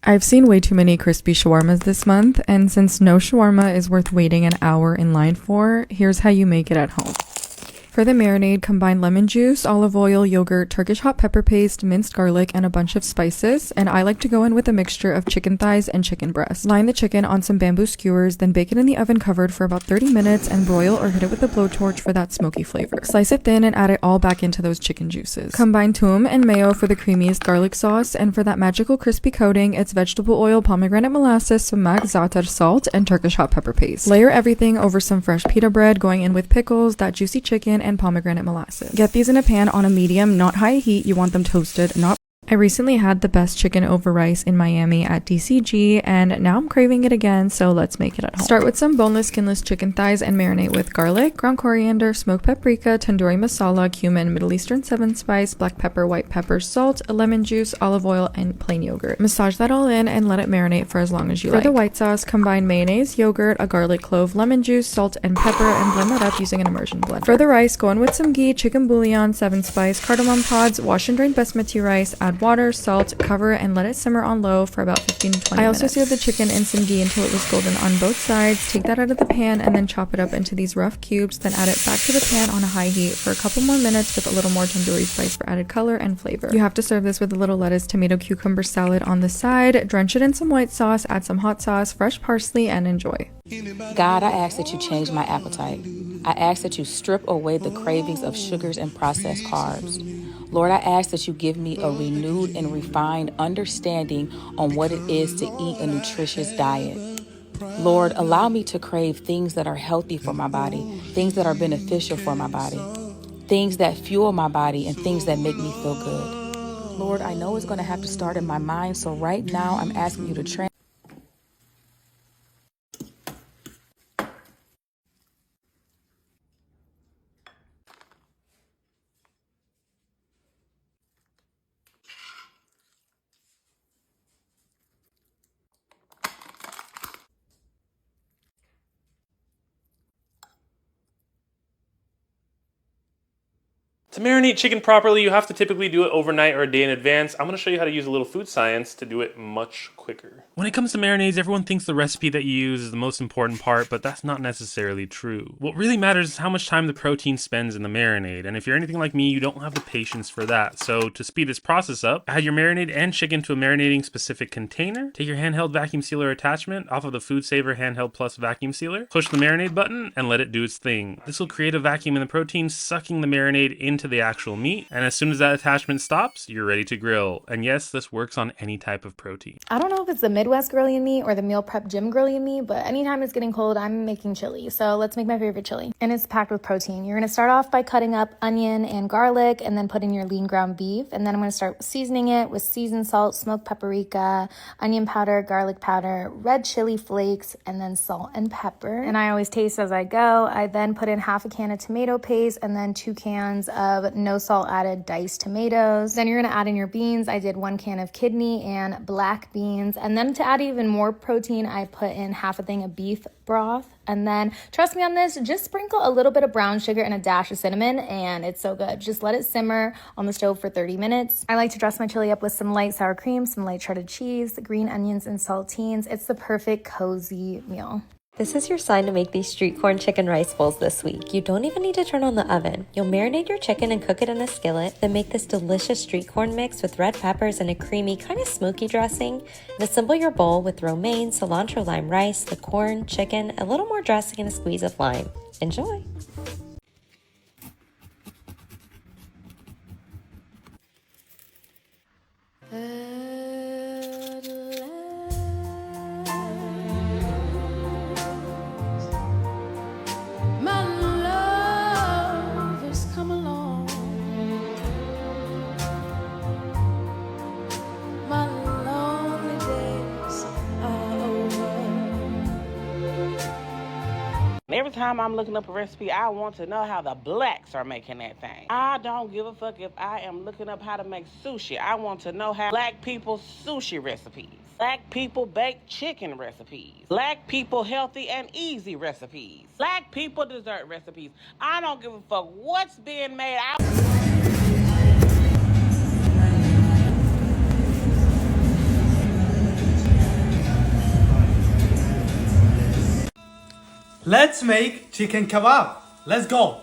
I've seen way too many crispy shawarmas this month, and since no shawarma is worth waiting an hour in line for, here's how you make it at home. For the marinade, combine lemon juice, olive oil, yogurt, Turkish hot pepper paste, minced garlic, and a bunch of spices, and I like to go in with a mixture of chicken thighs and chicken breast. Line the chicken on some bamboo skewers, then bake it in the oven covered for about 30 minutes and broil or hit it with a blowtorch for that smoky flavor. Slice it thin and add it all back into those chicken juices. Combine toum and mayo for the creamiest garlic sauce, and for that magical crispy coating, it's vegetable oil, pomegranate molasses, sumac, za'atar salt, and Turkish hot pepper paste. Layer everything over some fresh pita bread, going in with pickles, that juicy chicken, and pomegranate molasses. Get these in a pan on a medium, not high heat. You want them toasted, not. I recently had the best chicken over rice in Miami at DCG, and now I'm craving it again, so let's make it at home. Start with some boneless, skinless chicken thighs and marinate with garlic, ground coriander, smoked paprika, tandoori masala, cumin, Middle Eastern 7-spice, black pepper, white pepper, salt, lemon juice, olive oil, and plain yogurt. Massage that all in and let it marinate for as long as you like. For the white sauce, combine mayonnaise, yogurt, a garlic clove, lemon juice, salt, and pepper, and blend that up using an immersion blender. For the rice, go in with some ghee, chicken bouillon, 7-spice, cardamom pods, wash and drain basmati rice, add water, salt, cover, and let it simmer on low for about 15 to 20 minutes. I also seared the chicken in some ghee until it was golden on both sides. Take that out of the pan and then chop it up into these rough cubes, then add it back to the pan on a high heat for a couple more minutes with a little more tandoori spice for added color and flavor. You have to serve this with a little lettuce, tomato, cucumber salad on the side. Drench it in some white sauce, add some hot sauce, fresh parsley, and enjoy. God, I ask that you change my appetite. I ask that you strip away the cravings of sugars and processed carbs. Lord, I ask that you give me a renewed and refined understanding on what it is to eat a nutritious diet. Lord, allow me to crave things that are healthy for my body, things that are beneficial for my body, things that fuel my body, and things that make me feel good. Lord, I know it's going to have to start in my mind, so right now I'm asking you to train. To marinate chicken properly, you have to typically do it overnight or a day in advance. I'm going to show you how to use a little food science to do it much quicker. When it comes to marinades, everyone thinks the recipe that you use is the most important part, but that's not necessarily true. What really matters is how much time the protein spends in the marinade, and if you're anything like me, you don't have the patience for that. So to speed this process up, add your marinade and chicken to a marinating specific container. Take your handheld vacuum sealer attachment off of the Food Saver Handheld Plus vacuum sealer. Push the marinade button and let it do its thing. This will create a vacuum in the protein, sucking the marinade into the actual meat, and as soon as that attachment stops, you're ready to grill. And yes, this works on any type of protein. I don't know if it's the Midwest girly in me or the meal prep gym girly in me, but anytime it's getting cold, I'm making chili. So let's make my favorite chili. And it's packed with protein. You're going to start off by cutting up onion and garlic and then put in your lean ground beef. And then I'm going to start seasoning it with seasoned salt, smoked paprika, onion powder, garlic powder, red chili flakes, and then salt and pepper. And I always taste as I go. I then put in half a can of tomato paste and then 2 cans of no salt added diced tomatoes. Then you're going to add in your beans. I did 1 can of kidney and black beans. And then to add even more protein, I put in half a thing of beef broth. And then, trust me on this, just sprinkle a little bit of brown sugar and a dash of cinnamon, and it's so good. Just let it simmer on the stove for 30 minutes. I like to dress my chili up with some light sour cream, some light shredded cheese, green onions, and saltines. It's the perfect cozy meal. This is your sign to make these street corn chicken rice bowls this week. You don't even need to turn on the oven. You'll marinate your chicken and cook it in a skillet, then make this delicious street corn mix with red peppers and a creamy, kind of smoky dressing, and assemble your bowl with romaine, cilantro, lime rice, the corn, chicken, a little more dressing, and a squeeze of lime. Enjoy! Every time I'm looking up a recipe, I want to know how the blacks are making that thing. I don't give a fuck if I am looking up how to make sushi. I want to know how black people sushi recipes, black people baked chicken recipes, black people healthy and easy recipes, black people dessert recipes. I don't give a fuck what's being made. Let's make chicken kebab. Let's go.